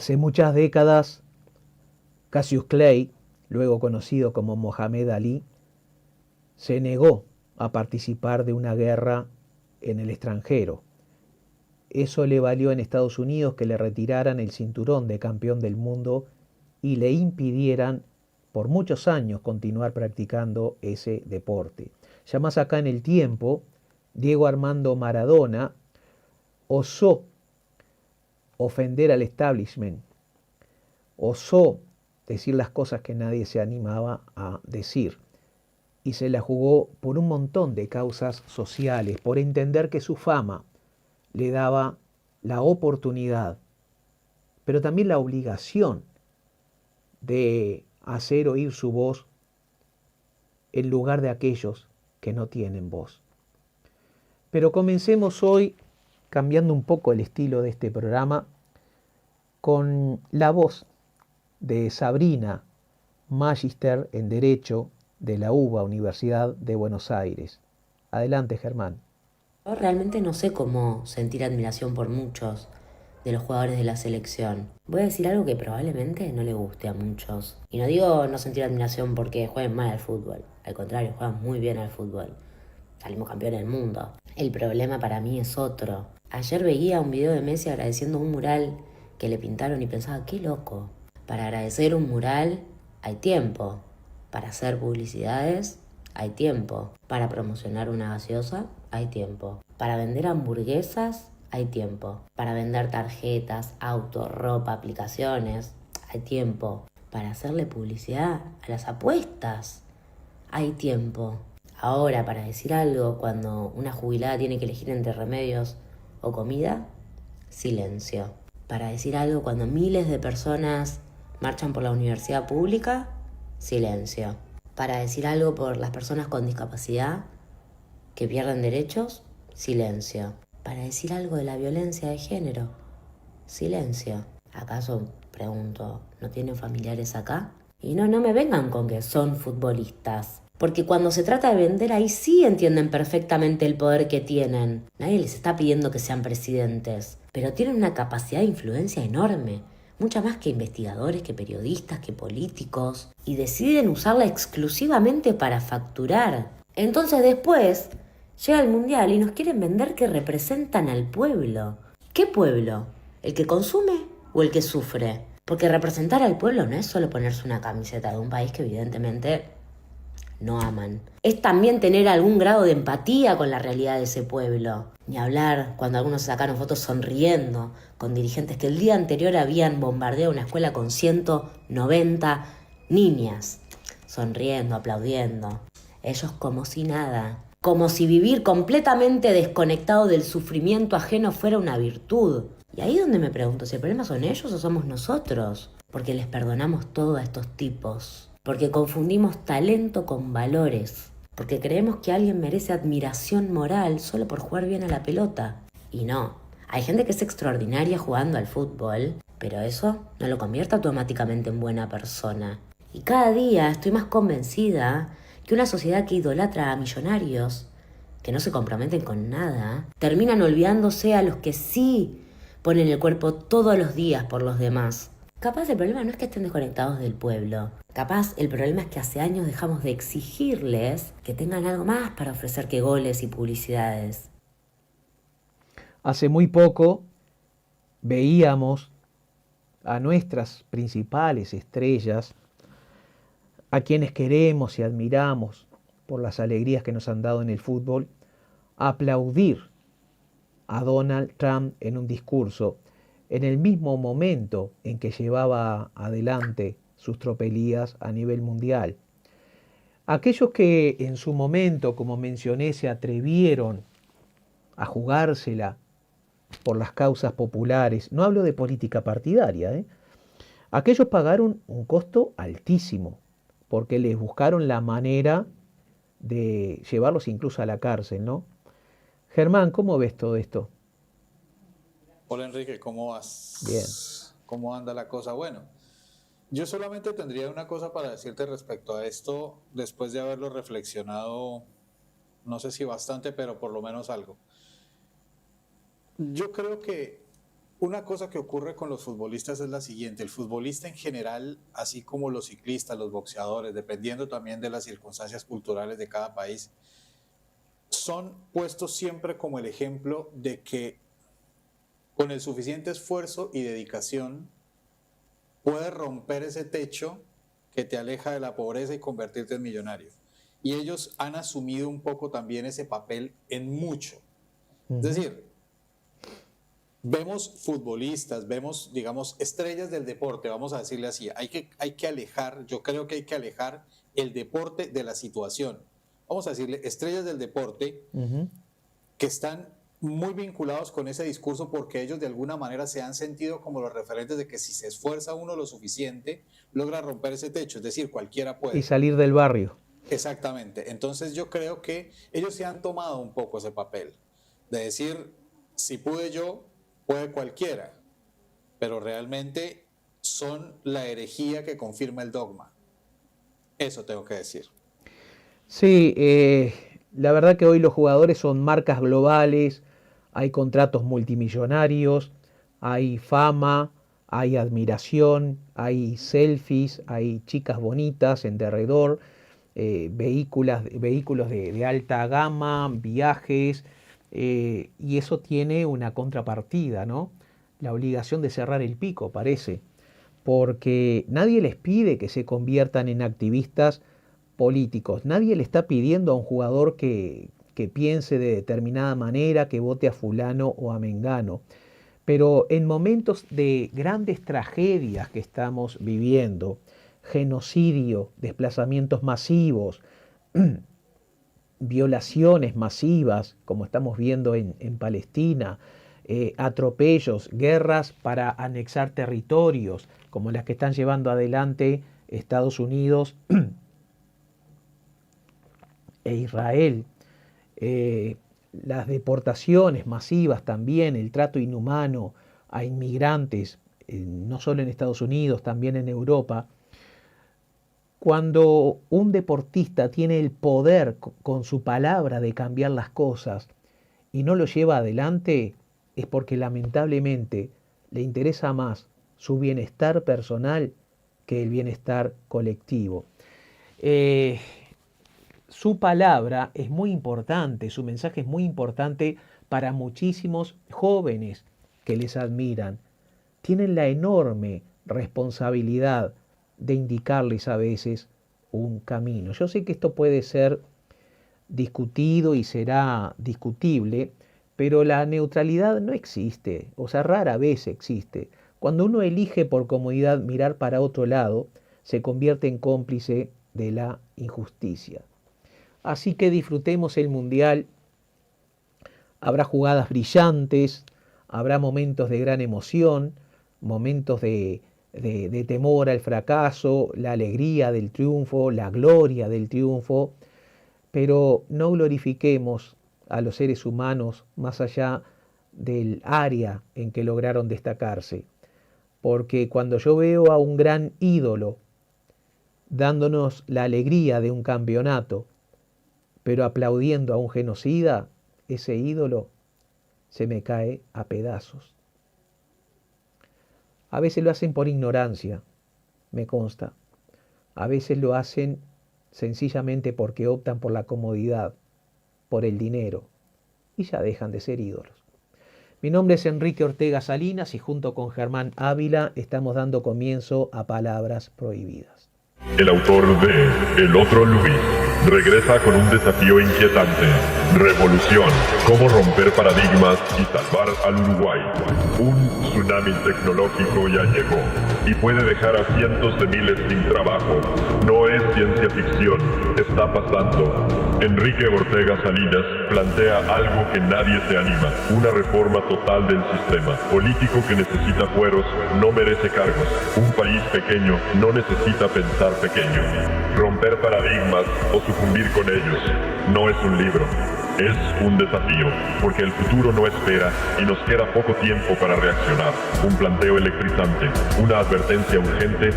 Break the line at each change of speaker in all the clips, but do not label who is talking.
Hace muchas décadas, Cassius Clay, luego conocido como Mohamed Ali, se negó a participar de una guerra en el extranjero. Eso le valió en Estados Unidos que le retiraran el cinturón de campeón del mundo y le impidieran por muchos años continuar practicando ese deporte. Ya más acá en el tiempo, Diego Armando Maradona osó ofender al establishment, osó decir las cosas que nadie se animaba a decir y se la jugó por un montón de causas sociales, por entender que su fama le daba la oportunidad, pero también la obligación de hacer oír su voz en lugar de aquellos que no tienen voz. Pero comencemos hoy, cambiando un poco el estilo de este programa, con la voz de Sabrina, Magister en Derecho de la UBA, Universidad de Buenos Aires. Adelante, Germán.
Yo realmente no sé cómo sentir admiración por muchos de los jugadores de la selección. Voy a decir algo que probablemente no le guste a muchos. Y no digo no sentir admiración porque jueguen mal al fútbol. Al contrario, juegan muy bien al fútbol. Salimos campeones del mundo. El problema para mí es otro. Ayer veía un video de Messi agradeciendo un mural que le pintaron y pensaba, qué loco. Para agradecer un mural hay tiempo. Para hacer publicidades hay tiempo. Para promocionar una gaseosa hay tiempo. Para vender hamburguesas hay tiempo. Para vender tarjetas, autos, ropa, aplicaciones hay tiempo. Para hacerle publicidad a las apuestas hay tiempo. Ahora, para decir algo, cuando una jubilada tiene que elegir entre remedios o comida, silencio. Para decir algo, cuando miles de personas marchan por la universidad pública, silencio. Para decir algo por las personas con discapacidad que pierden derechos, silencio. Para decir algo de la violencia de género, silencio. ¿Acaso, pregunto, no tienen familiares acá? Y no me vengan con que son futbolistas. Porque cuando se trata de vender, ahí sí entienden perfectamente el poder que tienen. Nadie les está pidiendo que sean presidentes, pero tienen una capacidad de influencia enorme. Mucha más que investigadores, que periodistas, que políticos. Y deciden usarla exclusivamente para facturar. Entonces después llega el mundial y nos quieren vender que representan al pueblo. ¿Qué pueblo? ¿El que consume o el que sufre? Porque representar al pueblo no es solo ponerse una camiseta de un país que evidentemente no aman. Es también tener algún grado de empatía con la realidad de ese pueblo. Ni hablar cuando algunos se sacaron fotos sonriendo con dirigentes que el día anterior habían bombardeado una escuela con 190 niñas. Sonriendo, aplaudiendo. Ellos como si nada. Como si vivir completamente desconectado del sufrimiento ajeno fuera una virtud. Y ahí es donde me pregunto si el problema son ellos o somos nosotros. Porque les perdonamos todo a estos tipos. Porque confundimos talento con valores. Porque creemos que alguien merece admiración moral solo por jugar bien a la pelota. Y no. Hay gente que es extraordinaria jugando al fútbol, pero eso no lo convierte automáticamente en buena persona. Y cada día estoy más convencida que una sociedad que idolatra a millonarios, que no se comprometen con nada, terminan olvidándose a los que sí ponen el cuerpo todos los días por los demás. Capaz el problema no es que estén desconectados del pueblo. Capaz el problema es que hace años dejamos de exigirles que tengan algo más para ofrecer que goles y publicidades.
Hace muy poco veíamos a nuestras principales estrellas, a quienes queremos y admiramos por las alegrías que nos han dado en el fútbol, aplaudir a Donald Trump en un discurso en el mismo momento en que llevaba adelante sus tropelías a nivel mundial. Aquellos que en su momento, como mencioné, se atrevieron a jugársela por las causas populares, no hablo de política partidaria, aquellos pagaron un costo altísimo, porque les buscaron la manera de llevarlos incluso a la cárcel, ¿no? Germán, ¿cómo ves todo esto?
Hola Enrique, ¿cómo
Bien.
vas? ¿Cómo anda la cosa? Bueno, yo solamente tendría una cosa para decirte respecto a esto, después de haberlo reflexionado, no sé si bastante, pero por lo menos algo. Yo creo que una cosa que ocurre con los futbolistas es la siguiente. El futbolista en general, así como los ciclistas, los boxeadores, dependiendo también de las circunstancias culturales de cada país, son puestos siempre como el ejemplo de que con el suficiente esfuerzo y dedicación puedes romper ese techo que te aleja de la pobreza y convertirte en millonario. Y ellos han asumido un poco también ese papel en mucho. Es decir, vemos futbolistas, vemos, digamos, estrellas del deporte, vamos a decirle así. Hay que alejar, yo creo que hay que alejar el deporte de la situación. Vamos a decirle estrellas del deporte que están muy vinculados con ese discurso porque ellos de alguna manera se han sentido como los referentes de que si se esfuerza uno lo suficiente, logra romper ese techo, es decir, cualquiera puede.
Y salir del barrio.
Exactamente. Entonces yo creo que ellos se han tomado un poco ese papel, de decir, si pude yo, puede cualquiera, pero realmente son la herejía que confirma el dogma. Eso tengo que decir.
Sí, la verdad que hoy los jugadores son marcas globales, hay contratos multimillonarios, hay fama, hay admiración, hay selfies, hay chicas bonitas en derredor, vehículos de alta gama, viajes, y eso tiene una contrapartida, ¿no? La obligación de cerrar el pico, parece, porque nadie les pide que se conviertan en activistas políticos. Nadie le está pidiendo a un jugador que piense de determinada manera, que vote a fulano o a mengano. Pero en momentos de grandes tragedias que estamos viviendo, genocidio, desplazamientos masivos, violaciones masivas, como estamos viendo en Palestina, atropellos, guerras para anexar territorios, como las que están llevando adelante Estados Unidos e Israel, las deportaciones masivas también, el trato inhumano a inmigrantes, no solo en Estados Unidos, también en Europa. Cuando un deportista tiene el poder con su palabra de cambiar las cosas y no lo lleva adelante, es porque lamentablemente le interesa más su bienestar personal que el bienestar colectivo. Su palabra es muy importante, su mensaje es muy importante para muchísimos jóvenes que les admiran. Tienen la enorme responsabilidad de indicarles a veces un camino. Yo sé que esto puede ser discutido y será discutible, pero la neutralidad no existe, o sea, rara vez existe. Cuando uno elige por comodidad mirar para otro lado, se convierte en cómplice de la injusticia. Así que disfrutemos el Mundial. Habrá jugadas brillantes, habrá momentos de gran emoción, momentos de temor al fracaso, la alegría del triunfo, la gloria del triunfo, pero no glorifiquemos a los seres humanos más allá del área en que lograron destacarse. Porque cuando yo veo a un gran ídolo dándonos la alegría de un campeonato, pero aplaudiendo a un genocida, ese ídolo se me cae a pedazos. A veces lo hacen por ignorancia, me consta. A veces lo hacen sencillamente porque optan por la comodidad, por el dinero, y ya dejan de ser ídolos. Mi nombre es Enrique Ortega Salinas y junto con Germán Ávila estamos dando comienzo a Palabras Prohibidas.
El autor de El Otro Luis regresa con un desafío inquietante. Revolución. Cómo romper paradigmas y salvar al Uruguay. Un tsunami tecnológico ya llegó y puede dejar a cientos de miles sin trabajo. No es ciencia ficción, está pasando. Enrique Ortega Salinas plantea algo que nadie se anima. Una reforma total del sistema. Político que necesita fueros no merece cargos. Un país pequeño no necesita pensar pequeño. Romper paradigmas o sucumbir con ellos no es un libro, es un desafío, porque el futuro no espera y nos queda poco tiempo para reaccionar. Un planteo electrizante, una advertencia urgente,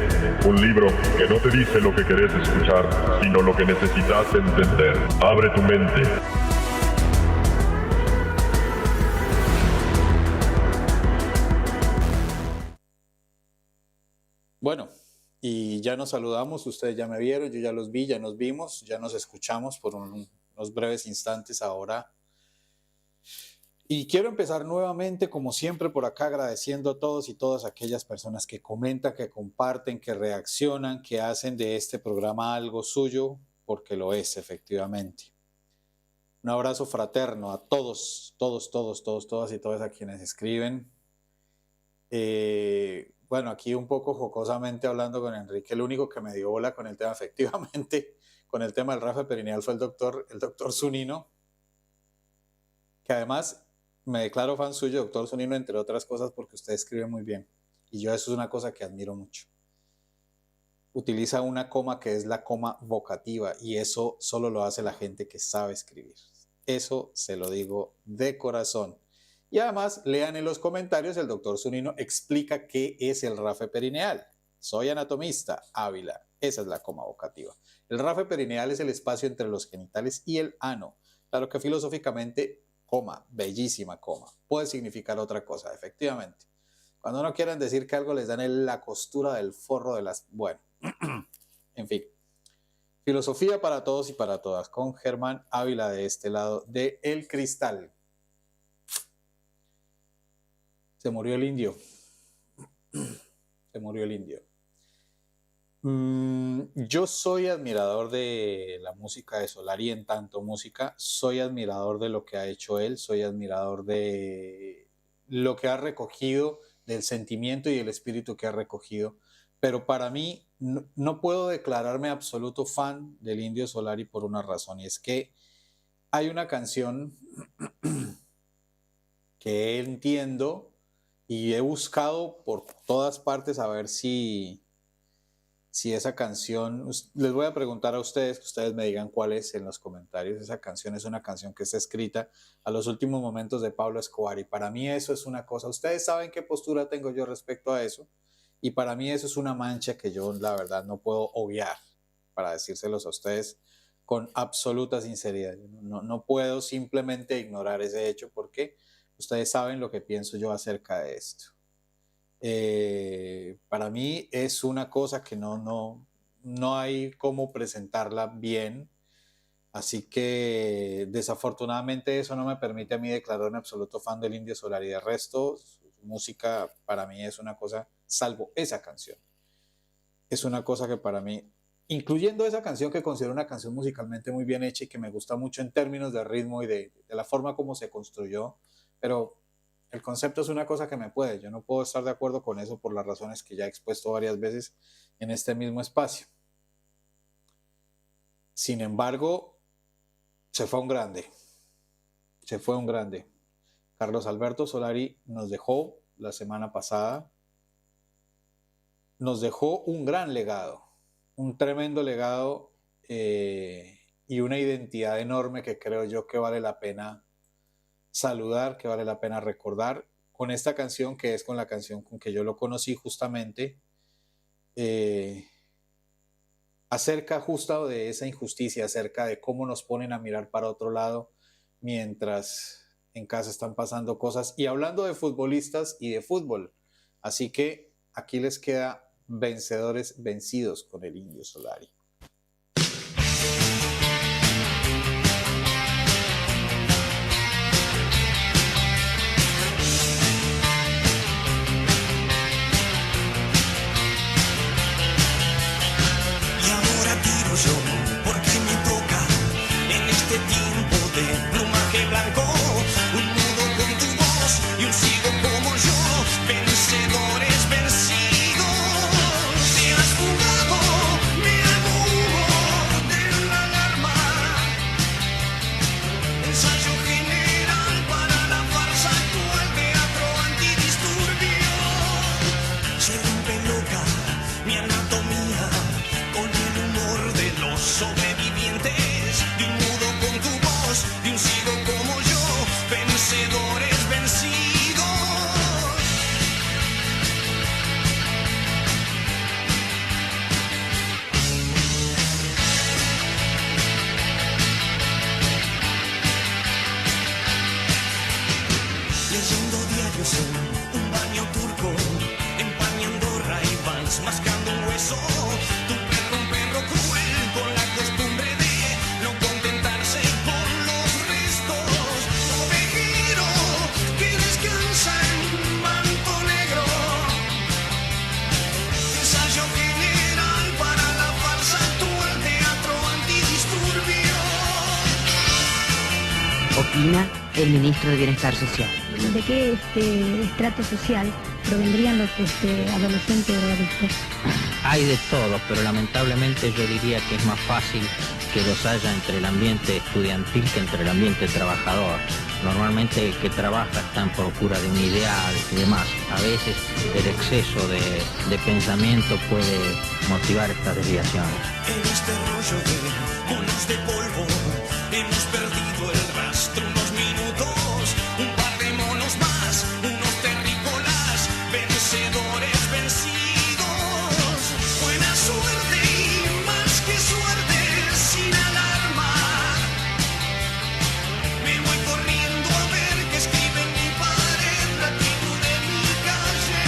un libro que no te dice lo que querés escuchar, sino lo que necesitas entender. Abre tu mente.
Bueno, y ya nos saludamos, ustedes ya me vieron, yo ya los vi, ya nos vimos, ya nos escuchamos por unos breves instantes ahora. Y quiero empezar nuevamente, como siempre, por acá agradeciendo a todos y todas aquellas personas que comentan, que comparten, que reaccionan, que hacen de este programa algo suyo, porque lo es, efectivamente. Un abrazo fraterno a todas y todas a quienes escriben. Bueno, aquí un poco jocosamente hablando con Enrique, el único que me dio bola con el tema, efectivamente, con el tema del Rafa Perineal fue el doctor Zunino, que además me declaro fan suyo, doctor Zunino, entre otras cosas porque usted escribe muy bien. Y yo eso es una cosa que admiro mucho. Utiliza una coma que es la coma vocativa y eso solo lo hace la gente que sabe escribir. Eso se lo digo de corazón. Y además, lean en los comentarios, el doctor Zunino explica qué es el rafe perineal. Soy anatomista, Ávila. Esa es la coma vocativa. El rafe perineal es el espacio entre los genitales y el ano. Claro que filosóficamente, coma, bellísima coma, puede significar otra cosa, efectivamente. Cuando no quieran decir que algo les dan en la costura del forro de las... Bueno, en fin. Filosofía para todos y para todas, con Germán Ávila de este lado de El Cristal. Se murió el indio. Se murió el indio. Yo soy admirador de la música de Solari en tanto música. Soy admirador de lo que ha hecho él. Soy admirador de lo que ha recogido, del sentimiento y el espíritu que ha recogido. Pero para mí no puedo declararme absoluto fan del Indio Solari por una razón. Y es que hay una canción que entiendo y he buscado por todas partes a ver si esa canción, les voy a preguntar a ustedes, que ustedes me digan cuál es en los comentarios. Esa canción es una canción que está escrita a los últimos momentos de Pablo Escobar y para mí eso es una cosa, ustedes saben qué postura tengo yo respecto a eso y para mí eso es una mancha que yo la verdad no puedo obviar, para decírselos a ustedes con absoluta sinceridad. No puedo simplemente ignorar ese hecho porque ustedes saben lo que pienso yo acerca de esto. Para mí es una cosa que no hay cómo presentarla bien, así que desafortunadamente eso no me permite a mí declararme absoluto fan del Indio Solari. De resto, su música para mí es una cosa, salvo esa canción, es una cosa que para mí, incluyendo esa canción que considero una canción musicalmente muy bien hecha y que me gusta mucho en términos de ritmo y de la forma como se construyó, pero el concepto es una cosa que me puede. Yo no puedo estar de acuerdo con eso por las razones que ya he expuesto varias veces en este mismo espacio. Sin embargo, se fue un grande. Se fue un grande. Carlos Alberto Solari nos dejó la semana pasada. Nos dejó un gran legado, un tremendo legado y una identidad enorme que creo yo que vale la pena saludar, que vale la pena recordar con esta canción, que es con la canción con que yo lo conocí justamente, acerca justo de esa injusticia, acerca de cómo nos ponen a mirar para otro lado mientras en casa están pasando cosas, y hablando de futbolistas y de fútbol. Así que aquí les queda Vencedores Vencidos con el Indio Solari.
Yo, porque me toca en este tiempo de plumaje blanco, un mudo con tu voz y un ciego como yo, vencedores vencidos. Te has jugado, me hago humo de la alarma, ensayo general para la farsa actual, teatro antidisturbio. Se rompe loca mi anatomía con el humor de los sobrevivientes, de un mudo con tu voz, de un ciego como yo, vencedores vencidos. Leyendo diarios en un baño turco, empañando Ray-Bans, mascando eso. Tu perro, un perro cruel con la costumbre de no contentarse con los restos. Ovejero que descansa en un manto negro. Ensayo general para la farsa actual, teatro antidisturbio.
Opina el ministro de Bienestar Social.
¿De qué estrato social provendrían los adolescentes drogadictos?
Hay de todo, pero lamentablemente yo diría que es más fácil que los haya entre el ambiente estudiantil que entre el ambiente trabajador. Normalmente el que trabaja está en procura de un ideal y demás. A veces el exceso de pensamiento puede motivar estas desviaciones.
En este rollo de monos de polvo hemos perdido el rastro unos minutos, un par de monos más, unos terrícolas, vencedores vencidos. Buena suerte y más que suerte, sin alarma. Me voy corriendo a ver qué escribe en mi pared la tribu de mi calle.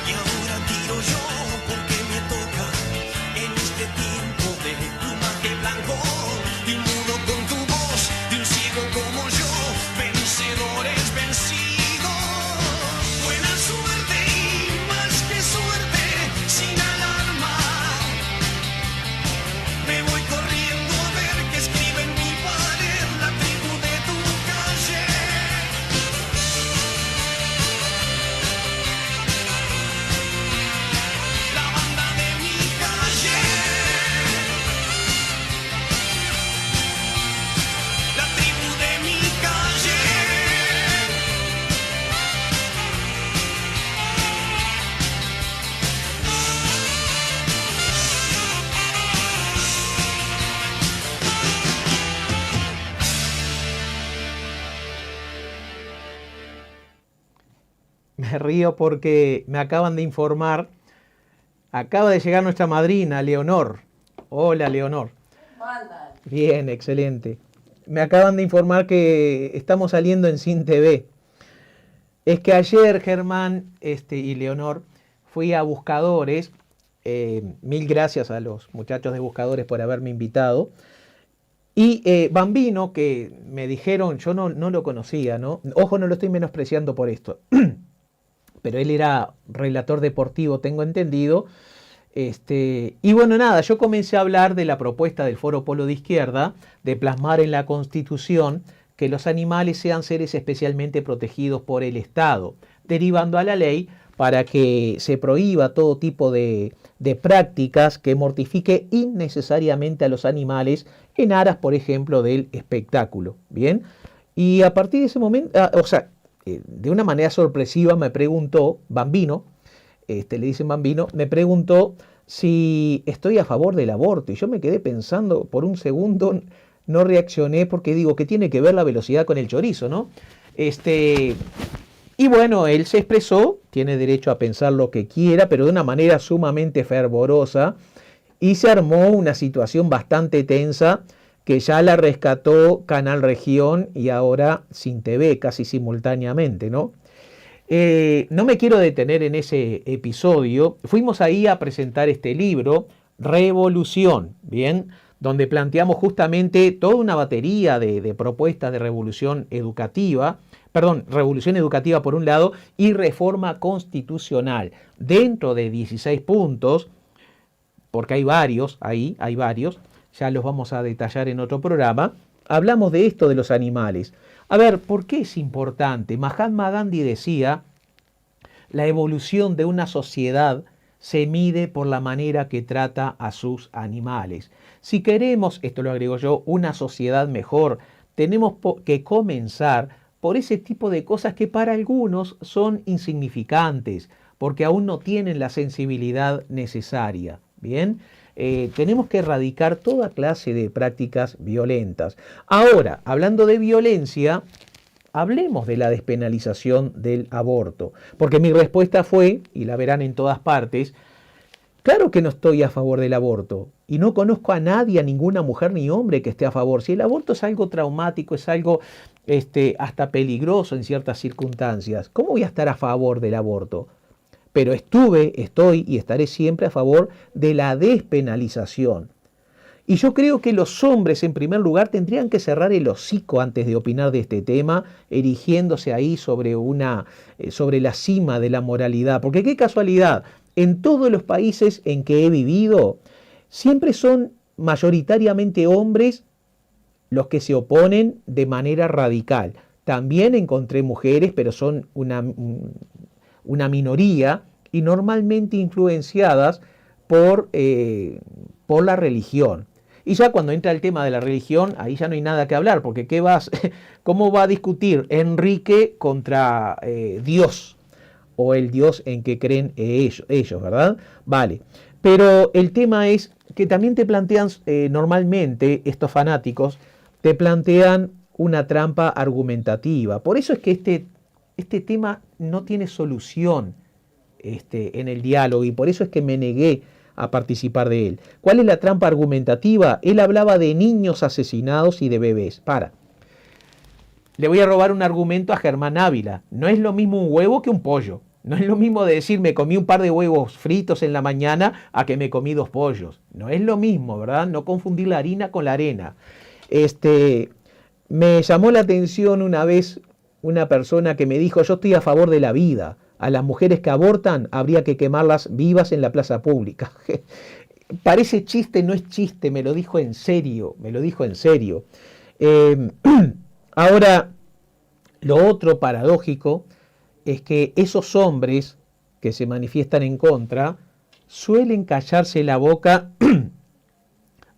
Y ahora tiro yo porque me toca en este tiempo de plumaje blanco. Y un mudo con tu voz, de un ciego como yo, vencedores vencidos. Buena suerte y más que suerte, sin alarma. Me voy corriendo a ver qué escribe en mi pared la tribu de tu calle. La banda de mi calle. La tribu de mi calle.
Me río porque me acaban de informar, acaba de llegar nuestra madrina, Leonor. Hola, Leonor. Bien, excelente. Me acaban de informar que estamos saliendo en Sin TV. Es que ayer, Germán y Leonor, fui a Buscadores. Mil gracias a los muchachos de Buscadores por haberme invitado. Y Bambino, que me dijeron, yo no lo conocía, ¿no? Ojo, no lo estoy menospreciando por esto. Pero él era relator deportivo, tengo entendido. Y bueno, nada, yo comencé a hablar de la propuesta del Foro Polo de Izquierda de plasmar en la Constitución que los animales sean seres especialmente protegidos por el Estado, derivando a la ley para que se prohíba todo tipo de prácticas que mortifique innecesariamente a los animales en aras, por ejemplo, del espectáculo. Bien, y a partir de ese momento, de una manera sorpresiva me preguntó Bambino, le dicen Bambino, me preguntó si estoy a favor del aborto. Y yo me quedé pensando por un segundo, no reaccioné porque digo, ¿qué tiene que ver la velocidad con el chorizo, no? Y bueno, él se expresó, tiene derecho a pensar lo que quiera, pero de una manera sumamente fervorosa, y se armó una situación bastante tensa que ya la rescató Canal Región y ahora Sin TV casi simultáneamente, ¿no? No me quiero detener en ese episodio. Fuimos ahí a presentar este libro, Revolución, ¿bien? Donde planteamos justamente toda una batería de propuestas de revolución educativa por un lado y reforma constitucional dentro de 16 puntos, porque hay varios, ya los vamos a detallar en otro programa. Hablamos de esto de los animales. A ver, ¿por qué es importante? Mahatma Gandhi decía, la evolución de una sociedad se mide por la manera que trata a sus animales. Si queremos, esto lo agrego yo, una sociedad mejor, tenemos que comenzar por ese tipo de cosas que para algunos son insignificantes, porque aún no tienen la sensibilidad necesaria. Bien, tenemos que erradicar toda clase de prácticas violentas. Ahora, hablando de violencia, hablemos de la despenalización del aborto, porque mi respuesta fue, y la verán en todas partes, claro que no estoy a favor del aborto, y no conozco a nadie, a ninguna mujer ni hombre que esté a favor. Si el aborto es algo traumático, es algo hasta peligroso en ciertas circunstancias, ¿cómo voy a estar a favor del aborto? pero estoy y estaré siempre a favor de la despenalización. Y yo creo que los hombres, en primer lugar, tendrían que cerrar el hocico antes de opinar de este tema, erigiéndose ahí sobre la cima de la moralidad. Porque qué casualidad, en todos los países en que he vivido, siempre son mayoritariamente hombres los que se oponen de manera radical. También encontré mujeres, pero son una minoría y normalmente influenciadas por la religión. Y ya cuando entra el tema de la religión, ahí ya no hay nada que hablar, porque ¿cómo va a discutir Enrique contra Dios o el Dios en que creen ellos, ¿verdad? Vale, pero el tema es que también te plantean, normalmente estos fanáticos, te plantean una trampa argumentativa. Por eso es que este tema no tiene solución en el diálogo y por eso es que me negué a participar de él. ¿Cuál es la trampa argumentativa? Él hablaba de niños asesinados y de bebés. Le voy a robar un argumento a Germán Ávila. No es lo mismo un huevo que un pollo. No es lo mismo de decir me comí un par de huevos fritos en la mañana a que me comí 2 pollos. No es lo mismo, ¿verdad? No confundir la harina con la arena. Me llamó la atención una vez una persona que me dijo, yo estoy a favor de la vida. A las mujeres que abortan habría que quemarlas vivas en la plaza pública. Parece chiste, no es chiste, me lo dijo en serio, Ahora, lo otro paradójico es que esos hombres que se manifiestan en contra suelen callarse la boca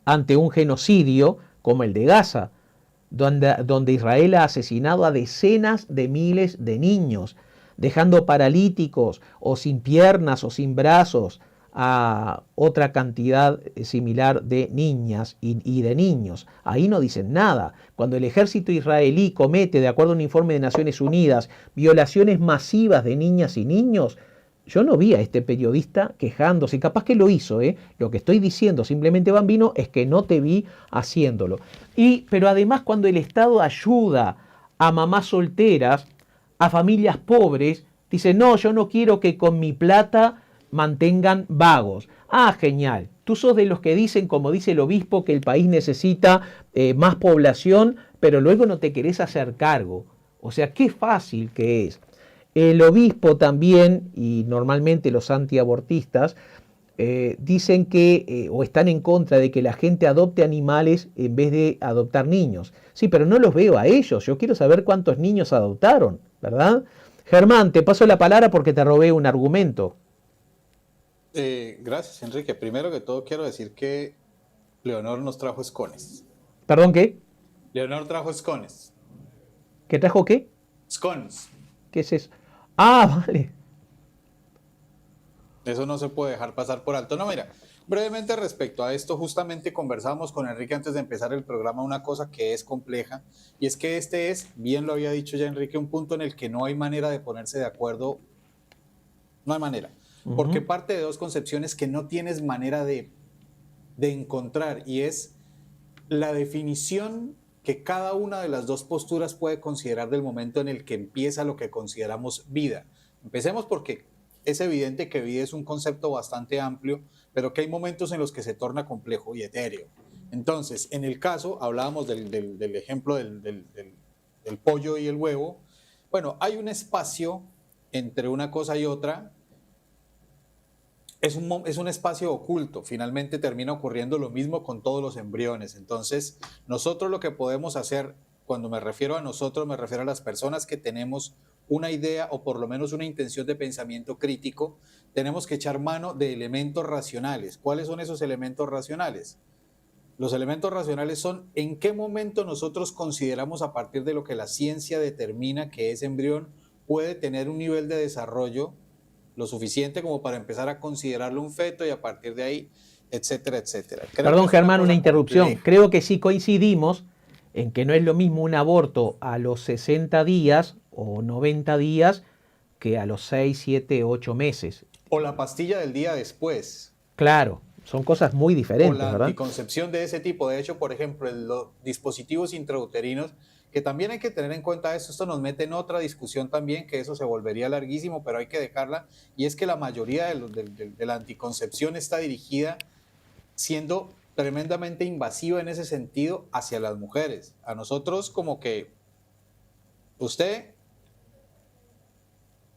ante un genocidio como el de Gaza, donde Israel ha asesinado a decenas de miles de niños, dejando paralíticos o sin piernas o sin brazos a otra cantidad similar de niñas y de niños. Ahí no dicen nada. Cuando el ejército israelí comete, de acuerdo a un informe de Naciones Unidas, violaciones masivas de niñas y niños, yo no vi a este periodista quejándose, capaz que lo hizo, Lo que estoy diciendo simplemente, Bambino, es que no te vi haciéndolo. Pero además cuando el Estado ayuda a mamás solteras, a familias pobres, dice, no, yo no quiero que con mi plata mantengan vagos. Ah, genial. Tú sos de los que dicen, como dice el obispo, que el país necesita más población, pero luego no te querés hacer cargo. O sea, qué fácil que es. El obispo también, y normalmente los antiabortistas, dicen que, o están en contra de que la gente adopte animales en vez de adoptar niños. Sí, pero no los veo a ellos. Yo quiero saber cuántos niños adoptaron, ¿verdad? Germán, te paso la palabra porque te robé un argumento.
Gracias, Enrique. Primero que todo quiero decir que Leonor nos trajo escones.
¿Perdón, qué?
Leonor trajo escones.
¿Qué trajo qué?
Scones.
¿Qué es eso? Ah, vale.
Eso no se puede dejar pasar por alto. No, mira, brevemente respecto a esto, justamente conversamos con Enrique antes de empezar el programa una cosa que es compleja, y es que este es, bien lo había dicho ya Enrique, un punto en el que no hay manera de ponerse de acuerdo. No hay manera. Porque parte de 2 concepciones que no tienes manera de encontrar, y es la definición que cada una de las 2 posturas puede considerar del momento en el que empieza lo que consideramos vida. Empecemos porque es evidente que vida es un concepto bastante amplio, pero que hay momentos en los que se torna complejo y etéreo. Entonces, en el caso, hablábamos del ejemplo del pollo y el huevo. Bueno, hay un espacio entre una cosa y otra. Es un espacio oculto. Finalmente termina ocurriendo lo mismo con todos los embriones. Entonces, nosotros lo que podemos hacer, cuando me refiero a nosotros, me refiero a las personas que tenemos una idea o por lo menos una intención de pensamiento crítico, tenemos que echar mano de elementos racionales. ¿Cuáles son esos elementos racionales? Los elementos racionales son en qué momento nosotros consideramos, a partir de lo que la ciencia determina que ese embrión puede tener un nivel de desarrollo lo suficiente como para empezar a considerarlo un feto, y a partir de ahí, etcétera, etcétera.
Perdón, Germán, una interrupción. Compleja. Creo que sí coincidimos en que no es lo mismo un aborto a los 60 días o 90 días que a los 6, 7, 8 meses.
O la pastilla del día después.
Claro, son cosas muy diferentes,
o la
¿verdad?
anticoncepción de ese tipo. De hecho, por ejemplo, los dispositivos intrauterinos que también hay que tener en cuenta esto nos mete en otra discusión también, que eso se volvería larguísimo, pero hay que dejarla, y es que la mayoría de la anticoncepción está dirigida siendo tremendamente invasiva en ese sentido hacia las mujeres. A nosotros como que usted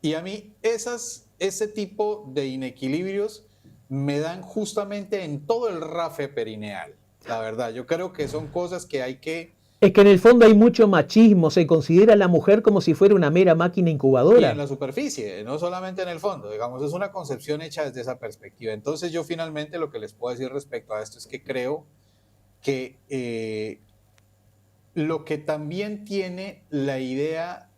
y a mí ese tipo de inequilibrios me dan justamente en todo el rafe perineal. La verdad, yo creo que son cosas que hay que...
Es que en el fondo hay mucho machismo, se considera a la mujer como si fuera una mera máquina
Y
incubadora.
en la superficie, no solamente en el fondo, digamos, es una concepción hecha desde esa perspectiva. Entonces yo finalmente lo que les puedo decir respecto a esto es que creo que lo que también tiene la idea,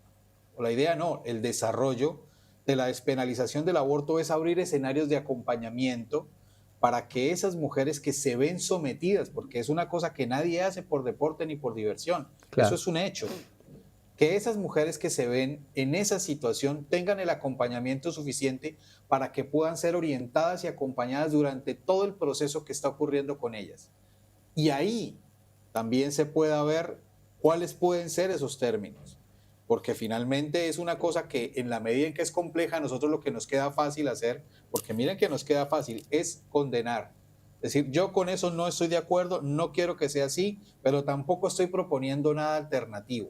o la idea no, el desarrollo de la despenalización del aborto es abrir escenarios de acompañamiento para que esas mujeres que se ven sometidas, porque es una cosa que nadie hace por deporte ni por diversión,
Claro.
eso es un hecho, que esas mujeres que se ven en esa situación tengan el acompañamiento suficiente para que puedan ser orientadas y acompañadas durante todo el proceso que está ocurriendo con ellas. Y ahí también se pueda ver cuáles pueden ser esos términos, porque finalmente es una cosa que en la medida en que es compleja, a nosotros lo que nos queda fácil hacer, porque miren que nos queda fácil, es condenar. Es decir, yo con eso no estoy de acuerdo, no quiero que sea así, pero tampoco estoy proponiendo nada alternativo.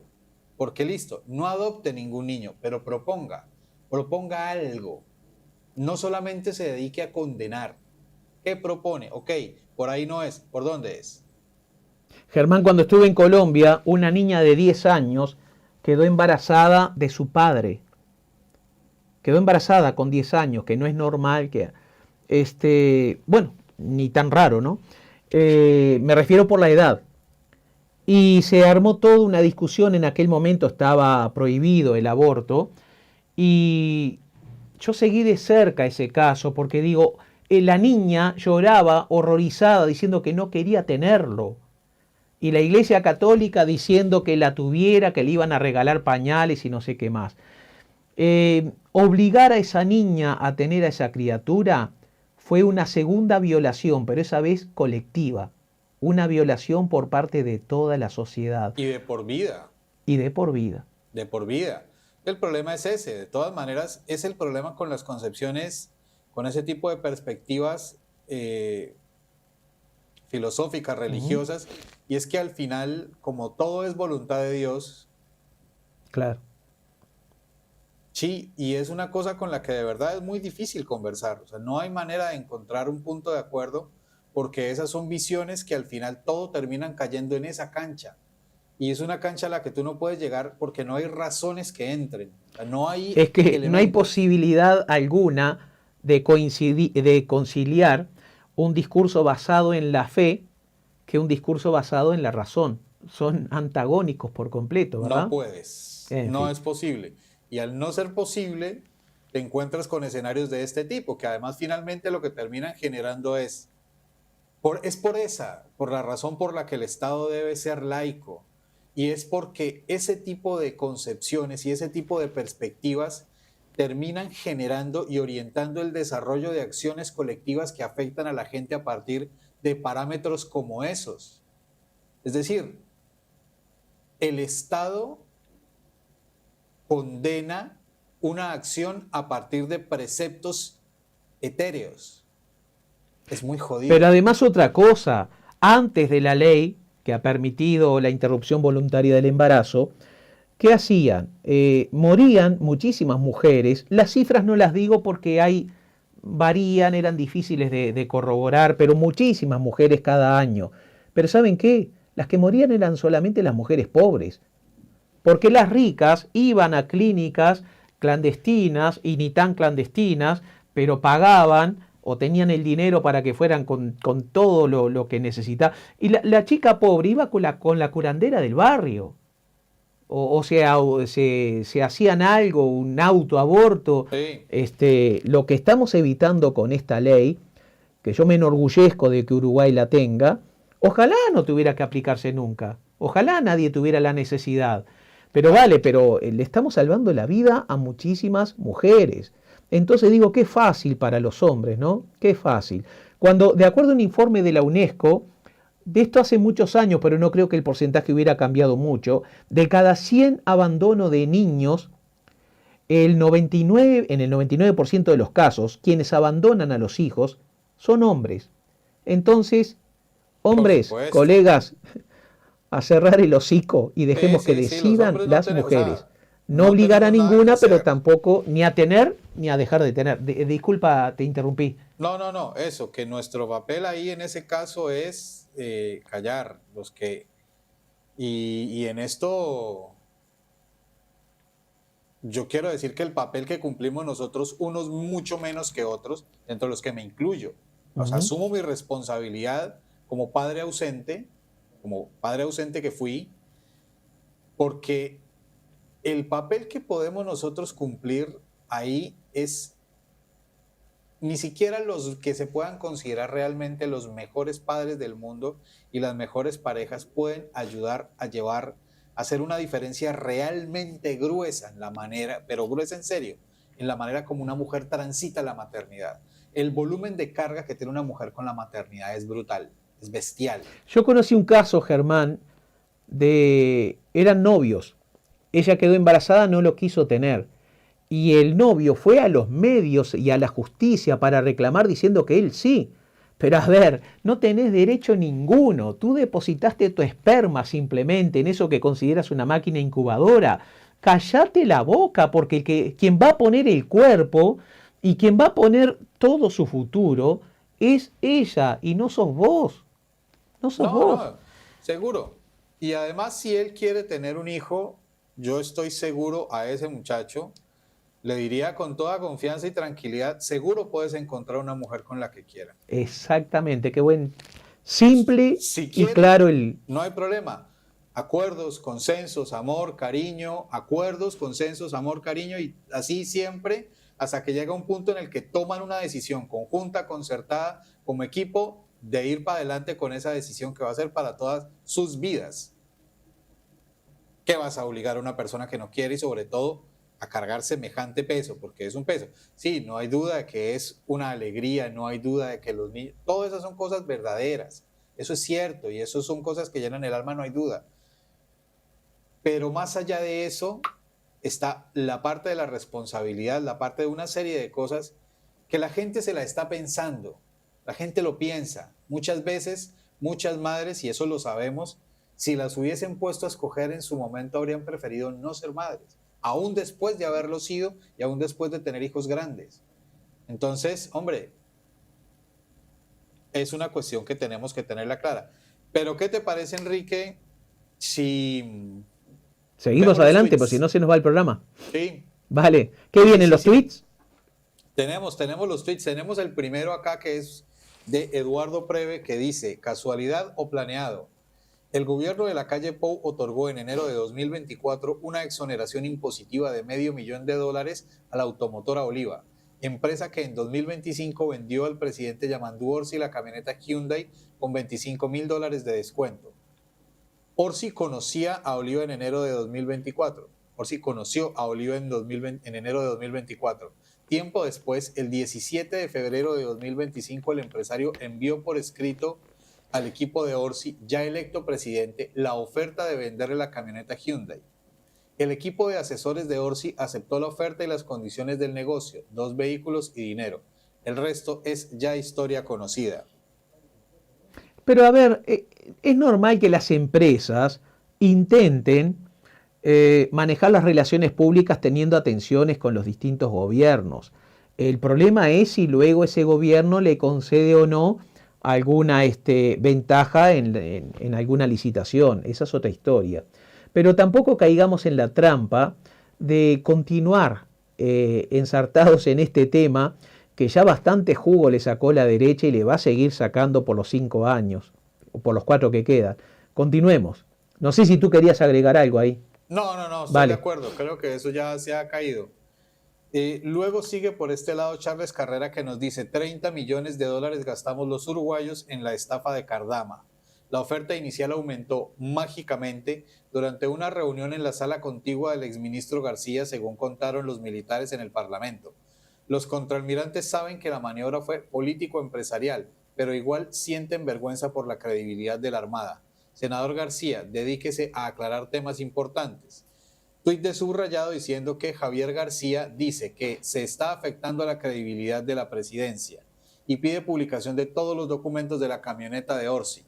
Porque listo, no adopte ningún niño, pero proponga algo. No solamente se dedique a condenar. ¿Qué propone? Ok, por ahí no es, ¿por dónde es?
Germán, cuando estuve en Colombia, una niña de 10 años quedó embarazada de su padre. Quedó embarazada con 10 años, que no es normal que... bueno, ni tan raro, ¿no? Me refiero por la edad. Y se armó toda una discusión, en aquel momento estaba prohibido el aborto, y yo seguí de cerca ese caso porque digo, la niña lloraba horrorizada diciendo que no quería tenerlo. Y la Iglesia Católica diciendo que la tuviera, que le iban a regalar pañales y no sé qué más. Obligar a esa niña a tener a esa criatura fue una segunda violación, pero esa vez colectiva. Una violación por parte de toda la sociedad.
Y de por vida.
Y de por vida.
De por vida. El problema es ese. De todas maneras, es el problema con las concepciones, con ese tipo de perspectivas filosóficas, religiosas, y es que al final, como todo es voluntad de Dios,
claro,
sí, y es una cosa con la que de verdad es muy difícil conversar, o sea, no hay manera de encontrar un punto de acuerdo, porque esas son visiones que al final todo terminan cayendo en esa cancha, y es una cancha a la que tú no puedes llegar porque no hay razones que entren, o sea, no hay
es que
elementos.
no hay posibilidad alguna de conciliar un discurso basado en la fe que un discurso basado en la razón. Son antagónicos por completo, ¿verdad?
No puedes,
En
no
fin.
es posible. Y al no ser posible, te encuentras con escenarios de este tipo, que además finalmente lo que terminan generando es por la razón por la que el Estado debe ser laico, y es porque ese tipo de concepciones y ese tipo de perspectivas terminan generando y orientando el desarrollo de acciones colectivas que afectan a la gente a partir de parámetros como esos. Es decir, el Estado condena una acción a partir de preceptos etéreos. Es muy jodido.
Pero además otra cosa, antes de la ley que ha permitido la interrupción voluntaria del embarazo, ¿qué hacían? Morían muchísimas mujeres, las cifras no las digo porque varían, eran difíciles de corroborar, pero muchísimas mujeres cada año. Pero ¿saben qué? Las que morían eran solamente las mujeres pobres, porque las ricas iban a clínicas clandestinas y ni tan clandestinas, pero pagaban o tenían el dinero para que fueran con todo lo que necesitaba. Y la chica pobre iba con la curandera del barrio. O sea, se hacían algo, un autoaborto.
Sí.
Lo que estamos evitando con esta ley, que yo me enorgullezco de que Uruguay la tenga, ojalá no tuviera que aplicarse nunca. Ojalá nadie tuviera la necesidad. Pero le estamos salvando la vida a muchísimas mujeres. Entonces digo, qué fácil para los hombres, ¿no? Qué fácil. Cuando, de acuerdo a un informe de la UNESCO, de esto hace muchos años, pero no creo que el porcentaje hubiera cambiado mucho, de cada 100 abandonos de niños, en el 99% de los casos, quienes abandonan a los hijos son hombres. Entonces, hombres,
supuesto.
colegas, a cerrar el hocico y dejemos que
Sí, los
decidan
hombres no
las
tenemos,
mujeres. No
no
obligar a
tenemos nada
ninguna,
que
pero
hacer.
tampoco ni a tener ni a dejar de tener. Disculpa, te interrumpí.
No, eso, que nuestro papel ahí en ese caso es callar los que... Y en esto yo quiero decir que el papel que cumplimos nosotros, unos mucho menos que otros, dentro de los que me incluyo. O sea, asumo mi responsabilidad como padre ausente que fui, porque el papel que podemos nosotros cumplir ahí es ni siquiera los que se puedan considerar realmente los mejores padres del mundo y las mejores parejas pueden ayudar a hacer una diferencia realmente gruesa en la manera, pero gruesa en serio, en la manera como una mujer transita la maternidad. El volumen de carga que tiene una mujer con la maternidad es brutal, es bestial.
Yo conocí un caso, Germán, eran novios. Ella quedó embarazada, no lo quiso tener. Y el novio fue a los medios y a la justicia para reclamar diciendo que él sí. Pero a ver, no tenés derecho ninguno. Tú depositaste tu esperma simplemente en eso que consideras una máquina incubadora. Cállate la boca, porque quien va a poner el cuerpo y quien va a poner todo su futuro es ella y no sos vos. No sos vos.
No, seguro. Y además, si él quiere tener un hijo, yo estoy seguro a ese muchacho, le diría con toda confianza y tranquilidad, seguro puedes encontrar una mujer con la que quiera.
Exactamente, qué buen, simple
Si quiere,
y claro
no hay problema. Acuerdos, consensos, amor, cariño, acuerdos, consensos, amor, cariño, y así siempre hasta que llega un punto en el que toman una decisión conjunta, concertada, como equipo, de ir para adelante con esa decisión que va a ser para todas sus vidas. ¿Qué vas a obligar a una persona que no quiere y sobre todo a cargar semejante peso? Porque es un peso. Sí, no hay duda de que es una alegría, no hay duda de que los niños... Todas esas son cosas verdaderas. Eso es cierto y eso son cosas que llenan el alma, no hay duda. Pero más allá de eso está la parte de la responsabilidad, la parte de una serie de cosas que la gente se la está pensando. La gente lo piensa. Muchas veces, muchas madres, y eso lo sabemos, si las hubiesen puesto a escoger en su momento, habrían preferido no ser madres, aún después de haberlo sido y aún después de tener hijos grandes. Entonces, hombre, es una cuestión que tenemos que tenerla clara. Pero, ¿qué te parece, Enrique, si...
Seguimos adelante, pues si no se nos va el programa.
Sí.
Vale. ¿Qué vienen los tweets?
Tenemos los tweets. Tenemos el primero acá que es de Eduardo Preve que dice, casualidad o planeado. El gobierno de la calle Pou otorgó en enero de 2024 una exoneración impositiva de $500,000 a la automotora Oliva, empresa que en 2025 vendió al presidente Yamandu Orsi la camioneta Hyundai con $25,000 de descuento. Orsi conocía a Oliva en enero de 2024. Orsi conoció a Oliva en enero de 2024. Tiempo después, el 17 de febrero de 2025, el empresario envió por escrito al equipo de Orsi, ya electo presidente, la oferta de venderle la camioneta Hyundai. El equipo de asesores de Orsi aceptó la oferta y las condiciones del negocio, 2 vehículos y dinero. El resto es ya historia conocida.
Pero a ver, es normal que las empresas intenten manejar las relaciones públicas teniendo atenciones con los distintos gobiernos. El problema es si luego ese gobierno le concede o no alguna ventaja en alguna licitación. Esa es otra historia. Pero tampoco caigamos en la trampa de continuar ensartados en este tema que ya bastante jugo le sacó la derecha y le va a seguir sacando por los 5 años, o por los 4 que quedan. Continuemos. No sé si tú querías agregar algo ahí.
No, estoy
Vale.
de acuerdo, creo que eso ya se ha caído. Luego sigue por este lado Charles Carrera que nos dice, $30 millones gastamos los uruguayos en la estafa de Cardama. La oferta inicial aumentó mágicamente durante una reunión en la sala contigua del exministro García, según contaron los militares en el Parlamento. Los contraalmirantes saben que la maniobra fue político-empresarial, pero igual sienten vergüenza por la credibilidad de la Armada. Senador García, dedíquese a aclarar temas importantes. Tuit de subrayado diciendo que Javier García dice que se está afectando la credibilidad de la presidencia y pide publicación de todos los documentos de la camioneta de Orsi.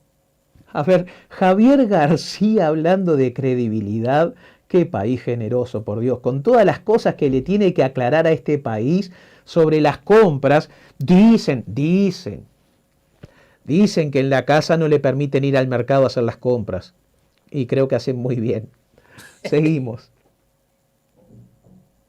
A ver, Javier García hablando de credibilidad, qué país generoso, por Dios, con todas las cosas que le tiene que aclarar a este país sobre las compras, dicen que en la casa no le permiten ir al mercado a hacer las compras. Y creo que hacen muy bien. Seguimos.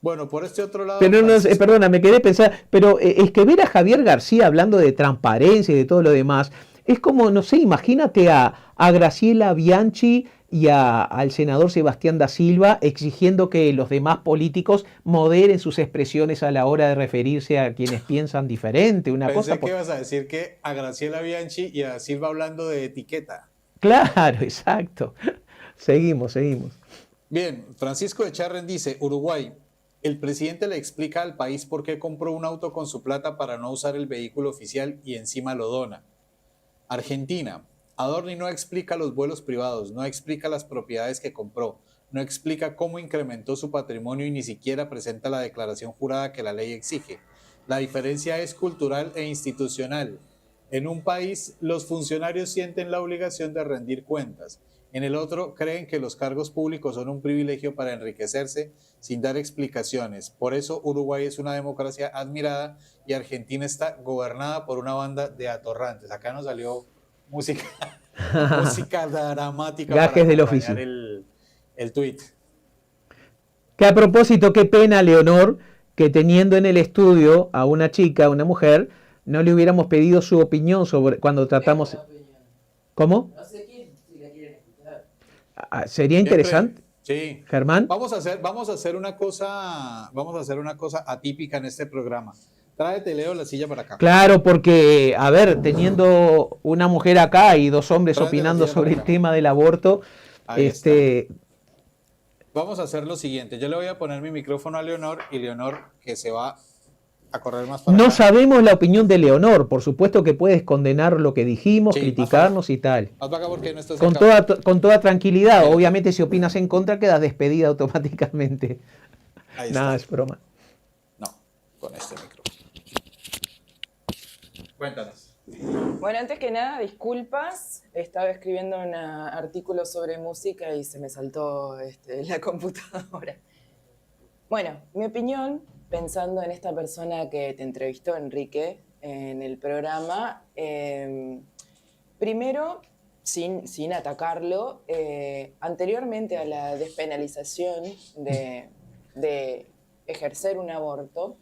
Bueno, por este otro lado...
Pero no, perdona, me quedé pensando, pero es que ver a Javier García hablando de transparencia y de todo lo demás, es como, no sé, imagínate a Graciela Bianchi y al senador Sebastián da Silva exigiendo que los demás políticos moderen sus expresiones a la hora de referirse a quienes piensan diferente.
Pensé que ibas a decir que a Graciela Bianchi y a Silva hablando de etiqueta.
Claro, exacto. Seguimos.
Bien, Francisco de Charren dice, Uruguay, el presidente le explica al país por qué compró un auto con su plata para no usar el vehículo oficial y encima lo dona. Argentina, Adorni no explica los vuelos privados, no explica las propiedades que compró, no explica cómo incrementó su patrimonio y ni siquiera presenta la declaración jurada que la ley exige. La diferencia es cultural e institucional. En un país, los funcionarios sienten la obligación de rendir cuentas. En el otro, creen que los cargos públicos son un privilegio para enriquecerse sin dar explicaciones. Por eso, Uruguay es una democracia admirada y Argentina está gobernada por una banda de atorrantes. Acá nos salió música dramática
Gajes del
para
oficio.
el tuit.
Que a propósito, qué pena, Leonor, que teniendo en el estudio a una chica, una mujer, no le hubiéramos pedido su opinión sobre cuando tratamos... ¿Cómo?
No sé quién, si la quieren escuchar.
Sería interesante.
Sí.
Germán.
Vamos a hacer una cosa atípica en este programa. Tráete, Leo, la silla para acá.
Claro, porque, a ver, teniendo una mujer acá y dos hombres
Tráete
opinando
la silla
sobre
para
el
acá.
tema del aborto,
Ahí está. Vamos a hacer lo siguiente. Yo le voy a poner mi micrófono a Leonor y Leonor que se va a correr más para
no
acá.
sabemos la opinión de Leonor. Por supuesto que puedes condenar lo que dijimos,
Sí,
criticarnos y tal.
Más para acá porque no estás
Con
acá.
con toda tranquilidad. Obviamente, si opinas en contra, quedas despedida automáticamente.
Ahí está.
Nada, es broma.
No, con este micrófono. Cuéntanos.
Bueno, antes que nada, disculpas. Estaba escribiendo un artículo sobre música y se me saltó la computadora. Bueno, mi opinión, pensando en esta persona que te entrevistó, Enrique, en el programa, primero, sin atacarlo, anteriormente a la despenalización de ejercer un aborto,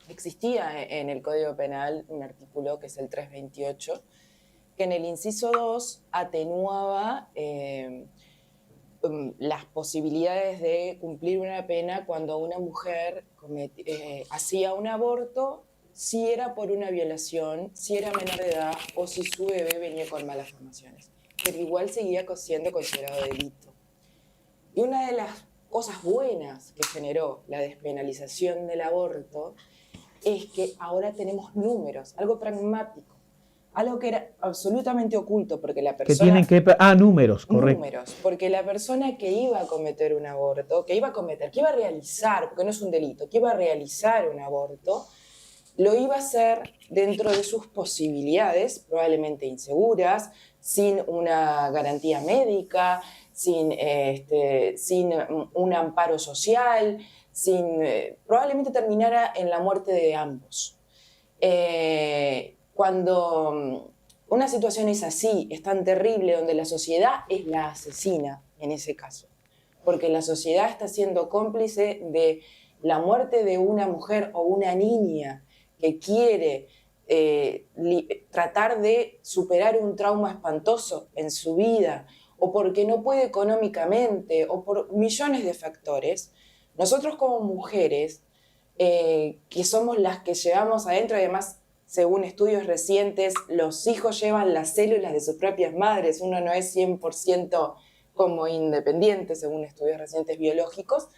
existía en el Código Penal un artículo que es el 328, que en el inciso 2 atenuaba las posibilidades de cumplir una pena cuando una mujer hacía un aborto, si era por una violación, si era menor de edad o si su bebé venía con malas formaciones. Pero igual seguía siendo considerado delito. Y una de las cosas buenas que generó la despenalización del aborto es que ahora tenemos números, algo pragmático, algo que era absolutamente oculto porque la persona...
Que tienen que... números, correcto.
Números, porque la persona que iba a cometer un aborto, que iba a realizar, porque no es un delito, que iba a realizar un aborto, lo iba a hacer dentro de sus posibilidades, probablemente inseguras, sin una garantía médica, sin un amparo social, probablemente terminara en la muerte de ambos. Cuando una situación es así, es tan terrible, donde la sociedad es la asesina en ese caso, porque la sociedad está siendo cómplice de la muerte de una mujer o una niña que quiere tratar de superar un trauma espantoso en su vida, o porque no puede económicamente, o por millones de factores. Nosotros como mujeres, que somos las que llevamos adentro, además, según estudios recientes, los hijos llevan las células de sus propias madres, uno no es 100% como independiente, según estudios recientes biológicos,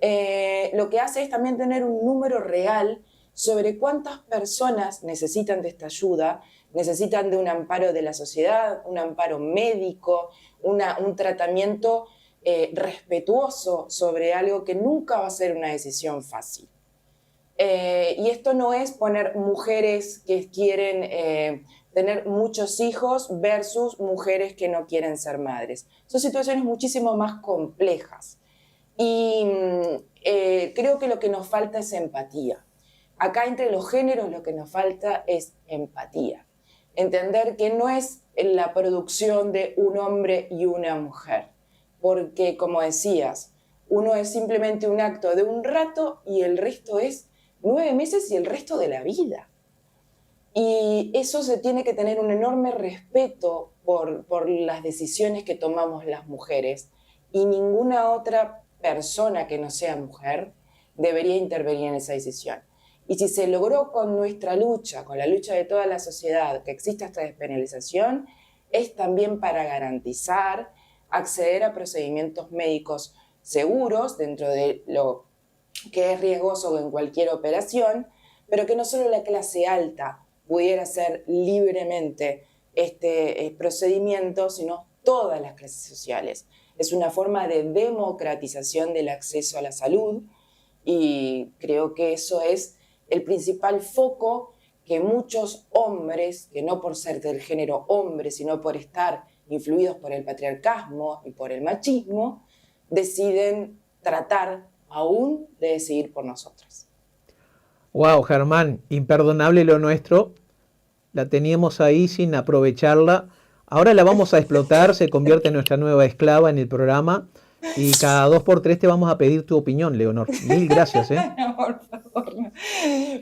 lo que hace es también tener un número real sobre cuántas personas necesitan de esta ayuda, necesitan de un amparo de la sociedad, un amparo médico, un tratamiento respetuoso sobre algo que nunca va a ser una decisión fácil. Y esto no es poner mujeres que quieren tener muchos hijos versus mujeres que no quieren ser madres. Son situaciones muchísimo más complejas. Y creo que lo que nos falta es empatía. Acá entre los géneros lo que nos falta es empatía. Entender que no es la producción de un hombre y una mujer. Porque, como decías, uno es simplemente un acto de un rato y el resto es 9 meses y el resto de la vida. Y eso se tiene que tener un enorme respeto por las decisiones que tomamos las mujeres. Y ninguna otra persona que no sea mujer debería intervenir en esa decisión. Y si se logró con nuestra lucha, con la lucha de toda la sociedad, que exista esta despenalización, es también para garantizar acceder a procedimientos médicos seguros dentro de lo que es riesgoso en cualquier operación, pero que no solo la clase alta pudiera hacer libremente este procedimiento, sino todas las clases sociales. Es una forma de democratización del acceso a la salud y creo que eso es el principal foco que muchos hombres, que no por ser del género hombre, sino por estar influidos por el patriarcasmo y por el machismo, deciden tratar aún de decidir por nosotras.
Wow, Germán, imperdonable lo nuestro. La teníamos ahí sin aprovecharla. Ahora la vamos a explotar, se convierte en nuestra nueva esclava en el programa. Y cada 2 por 3 te vamos a pedir tu opinión, Leonor. Mil gracias, ¿eh?
No, por favor. No.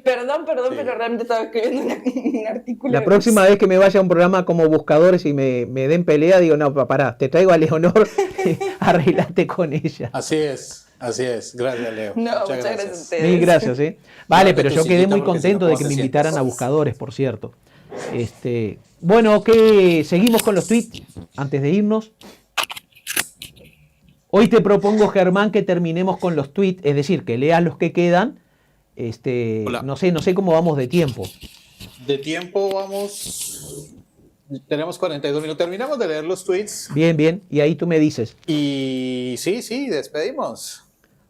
Perdón, sí. Pero realmente estaba escribiendo un artículo.
La próxima vez que me vaya a un programa como buscadores y me den pelea, digo, no, pará, te traigo a Leonor, arreglate con ella.
Así es. Gracias, Leo.
No, muchas gracias a ustedes.
Mil gracias, ¿eh? Vale, pero yo quedé muy contento de que me invitaran a buscadores, por cierto. Bueno, ¿qué? Seguimos con los tweets antes de irnos. Hoy te propongo, Germán, que terminemos con los tweets, es decir, que leas los que quedan. No sé cómo vamos de tiempo.
De tiempo vamos... Tenemos 42 minutos. Terminamos de leer los tweets.
Bien. Y ahí tú me dices.
Y sí, despedimos.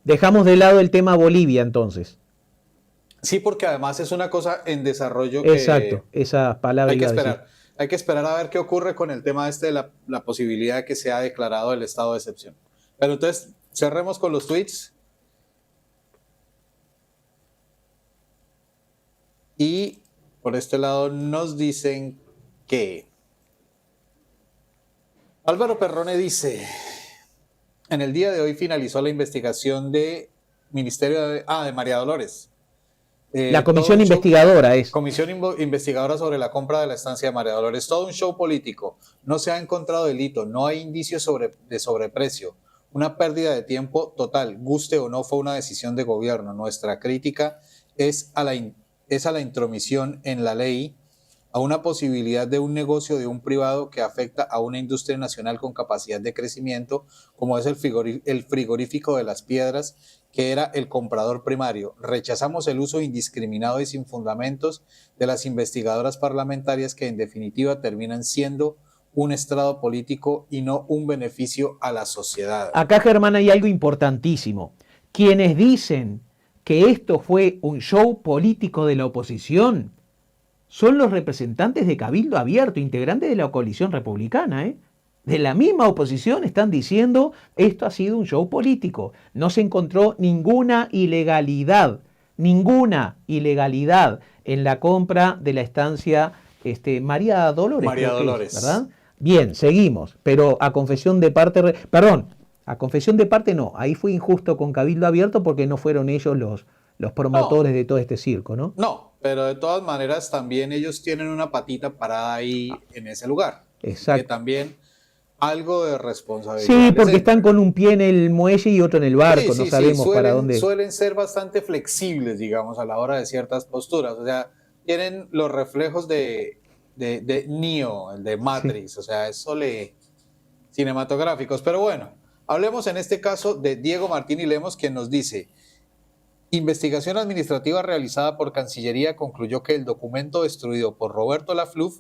Dejamos de lado el tema Bolivia, entonces.
Sí, porque además es una cosa en desarrollo que...
Exacto, esa palabra
hay que esperar. Hay que esperar a ver qué ocurre con el tema de la posibilidad de que sea declarado el estado de excepción. Pero entonces, cerremos con los tweets. Y por este lado nos dicen que Álvaro Perrone dice: en el día de hoy finalizó la investigación de Ministerio de María Dolores.
La comisión investigadora es.
Comisión investigadora sobre la compra de la estancia de María Dolores. Todo un show político. No se ha encontrado delito, no hay indicios de sobreprecio. Una pérdida de tiempo total, guste o no, fue una decisión de gobierno. Nuestra crítica es a la intromisión en la ley, a una posibilidad de un negocio de un privado que afecta a una industria nacional con capacidad de crecimiento, como es el frigorífico de Las Piedras, que era el comprador primario. Rechazamos el uso indiscriminado y sin fundamentos de las investigadoras parlamentarias que en definitiva terminan siendo un estrado político y no un beneficio a la sociedad.
Acá, Germán, hay algo importantísimo. Quienes dicen que esto fue un show político de la oposición son los representantes de Cabildo Abierto, integrantes de la coalición republicana, ¿eh? De la misma oposición están diciendo esto ha sido un show político. No se encontró ninguna ilegalidad en la compra de la estancia María Dolores.
María Dolores.
¿Verdad? Bien, seguimos, pero a confesión de parte, a confesión de parte no, ahí fue injusto con Cabildo Abierto porque no fueron ellos los promotores de todo este circo, ¿no?
No, pero de todas maneras también ellos tienen una patita parada ahí en ese lugar.
Exacto.
Que también algo de responsabilidad.
Sí, porque están con un pie en el muelle y otro en el barco, no sabemos para dónde.
Suelen ser bastante flexibles, digamos, a la hora de ciertas posturas, o sea, tienen los reflejos de Neo, el de Matrix, o sea, cinematográficos. Pero bueno, hablemos en este caso de Diego Martínez Lemos, quien nos dice: investigación administrativa realizada por Cancillería concluyó que el documento destruido por Roberto Lafluf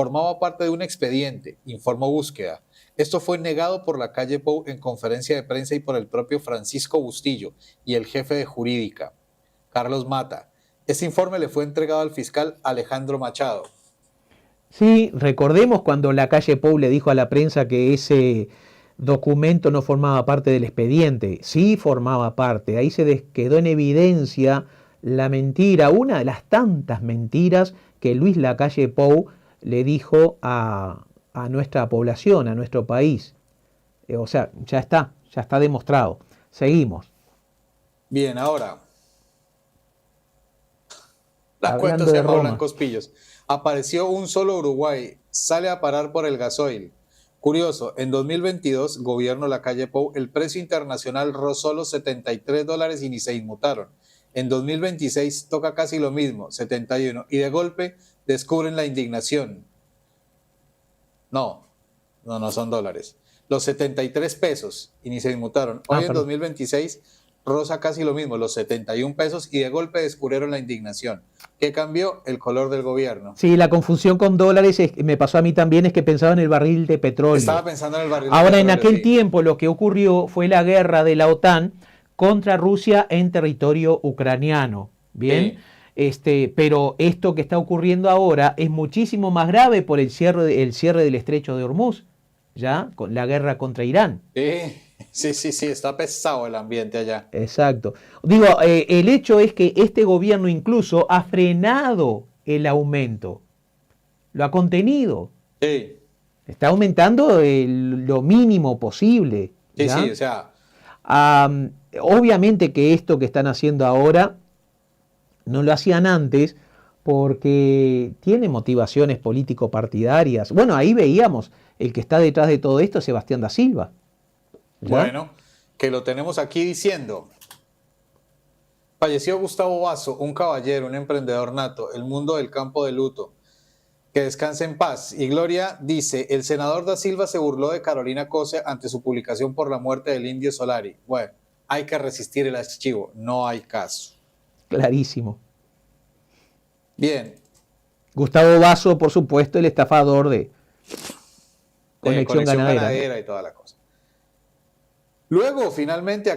formaba parte de un expediente, informó Búsqueda. Esto fue negado por la calle Pou en conferencia de prensa y por el propio Francisco Bustillo y el jefe de jurídica, Carlos Mata. Este informe le fue entregado al fiscal Alejandro Machado.
Sí, recordemos cuando la calle Pou le dijo a la prensa que ese documento no formaba parte del expediente. Sí formaba parte. Ahí se quedó en evidencia la mentira, una de las tantas mentiras que Luis Lacalle Pou le dijo a nuestra población, a nuestro país. O sea, ya está demostrado. Seguimos.
Bien, ahora. La
Hablando
cuenta se
de
llama
Roma.
Blancos Pillos. Apareció un solo Uruguay, sale a parar por el gasoil. Curioso, en 2022, gobierno Lacalle Pou, el precio internacional rozó los $73 y ni se inmutaron. En 2026 toca casi lo mismo, 71, y de golpe descubren la indignación. No son dólares. Los 73 pesos y ni se inmutaron. Hoy en
perdón.
2026 roza casi lo mismo, los 71 pesos y de golpe descubrieron la indignación. ¿Qué cambió? El color del gobierno.
Sí, la confusión con dólares me pasó a mí también, es que pensaba en el barril de petróleo.
Estaba pensando en el barril de
Ahora, en
petróleo,
aquel
sí.
tiempo lo que ocurrió fue la guerra de la OTAN contra Rusia en territorio ucraniano. Bien, pero esto que está ocurriendo ahora es muchísimo más grave por el cierre del estrecho de Hormuz, ya, con la guerra contra Irán.
Sí, está pesado el ambiente allá.
Exacto. Digo, el hecho es que este gobierno incluso ha frenado el aumento, lo ha contenido.
Sí,
Está aumentando lo mínimo posible. ¿ya?
sí, o sea,
Obviamente que esto que están haciendo ahora no lo hacían antes porque tiene motivaciones político-partidarias. Bueno, ahí veíamos, el que está detrás de todo esto es Sebastián da Silva. ¿ya?
bueno, que lo tenemos aquí diciendo. Falleció Gustavo Basso, un caballero, un emprendedor nato, el mundo del campo de luto. Que descanse en paz. Y Gloria dice, el senador da Silva se burló de Carolina Cose ante su publicación por la muerte del Indio Solari. Bueno, hay que resistir el archivo, no hay caso.
Clarísimo.
Bien.
Gustavo Basso, por supuesto, el estafador de Conexión Ganadera.
Y toda la cosa. Luego, finalmente,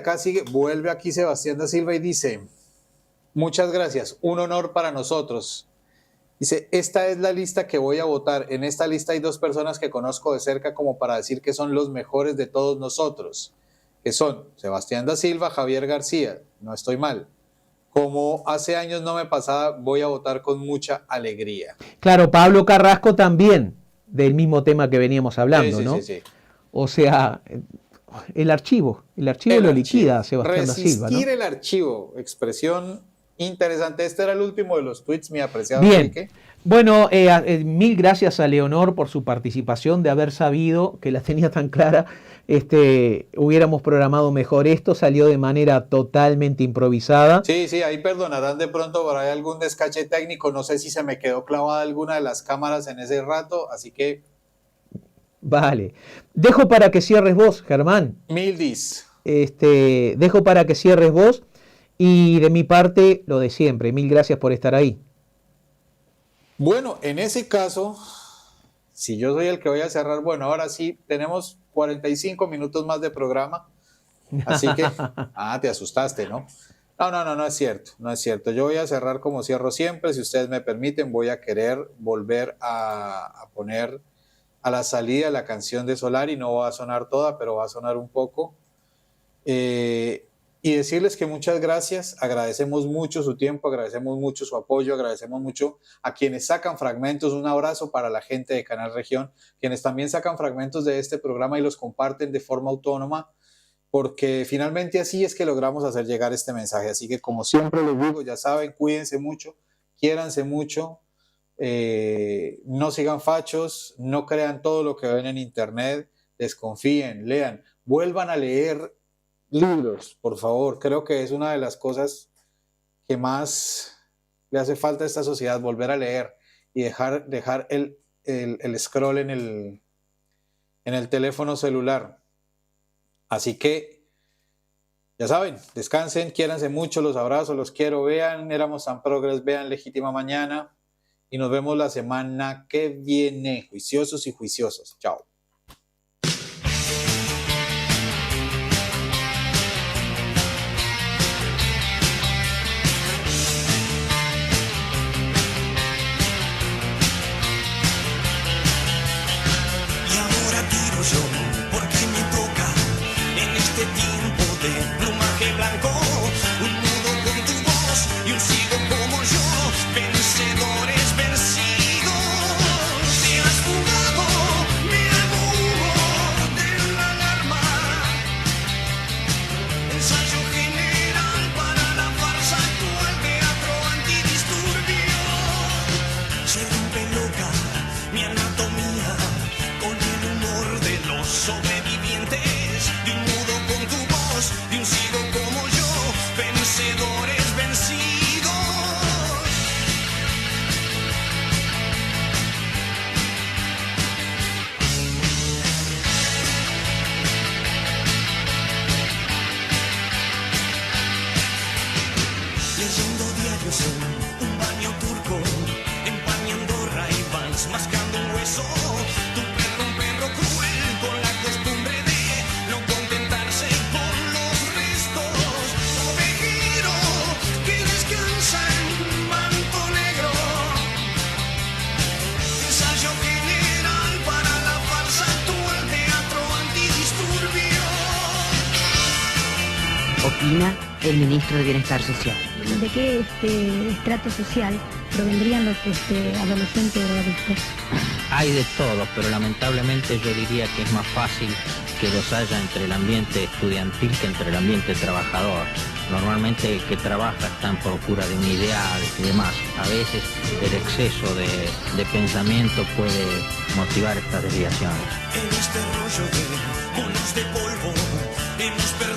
vuelve aquí Sebastián da Silva y dice, muchas gracias, un honor para nosotros. Dice, esta es la lista que voy a votar. En esta lista hay 2 personas que conozco de cerca como para decir que son los mejores de todos nosotros, que son Sebastián da Silva, Javier García, no estoy mal. Como hace años no me pasaba, voy a votar con mucha alegría.
Claro, Pablo Carrasco también, del mismo tema que veníamos hablando, ¿no?
Sí.
O sea, el archivo lo liquida Sebastián da Silva, ¿no?
Resistir el archivo, expresión interesante. Este era el último de los tweets, mi apreciado
Bien.
Enrique.
Bueno, mil gracias a Leonor por su participación, de haber sabido que la tenía tan clara. Hubiéramos programado mejor esto, salió de manera totalmente improvisada.
Sí, ahí perdonarán de pronto por ahí algún descache técnico. No sé si se me quedó clavada alguna de las cámaras en ese rato, así que...
Vale. Dejo para que cierres vos, Germán.
Mildis.
Dejo para que cierres vos. Y de mi parte, lo de siempre. Mil gracias por estar ahí.
Bueno, en ese caso, si yo soy el que voy a cerrar, bueno, ahora sí, tenemos 45 minutos más de programa. Así que, te asustaste, ¿no? No es cierto, no es cierto. Yo voy a cerrar como cierro siempre. Si ustedes me permiten, voy a querer volver a poner a la salida la canción de Solari. No va a sonar toda, pero va a sonar un poco. Y decirles que muchas gracias, agradecemos mucho su tiempo, agradecemos mucho su apoyo, agradecemos mucho a quienes sacan fragmentos, un abrazo para la gente de Canal Región, quienes también sacan fragmentos de este programa y los comparten de forma autónoma, porque finalmente así es que logramos hacer llegar este mensaje. Así que como siempre les digo, ya saben, cuídense mucho, quiéranse mucho, no sigan fachos, no crean todo lo que ven en internet, desconfíen, lean, vuelvan a leer libros, por favor. Creo que es una de las cosas que más le hace falta a esta sociedad, volver a leer y dejar el scroll en el teléfono celular. Así que, ya saben, descansen, quiéranse mucho, los abrazo, los quiero, vean Éramos Tan Progres, vean Legítima Mañana y nos vemos la semana que viene. Juiciosos y juiciosos. Chao.
Y ahora tiro yo, porque me toca en este tiempo de plumaje blanco. Un nudo con tu voz y un sigo como yo, vencedores vencidos. Te has jugado, me hago humo de la alarma. Ensayo general para la farsa actual, teatro antidisturbio. Se rompe loca mi anatomía con el humor de los sobrevivientes, de un nudo con tu voz, de un sigo como yo, vencedores vencidos. Leyendo diarios en un baño turco, empañando Ray-Bans, mascando un hueso. Tu perro, un perro cruel, con la costumbre de no contentarse con los restos. Ovejero que descansa en un manto negro. Ensayo general para la farsa actual, teatro antidisturbio.
Opina el ministro de Bienestar Social.
¿De qué estrato social provendrían los adolescentes drogadictos?
Hay de todo, pero lamentablemente yo diría que es más fácil que los haya entre el ambiente estudiantil que entre el ambiente trabajador. Normalmente el que trabaja está en procura de un ideal y demás. A veces el exceso de pensamiento puede motivar estas desviaciones.
En este rollo de monos de polvo hemos perdido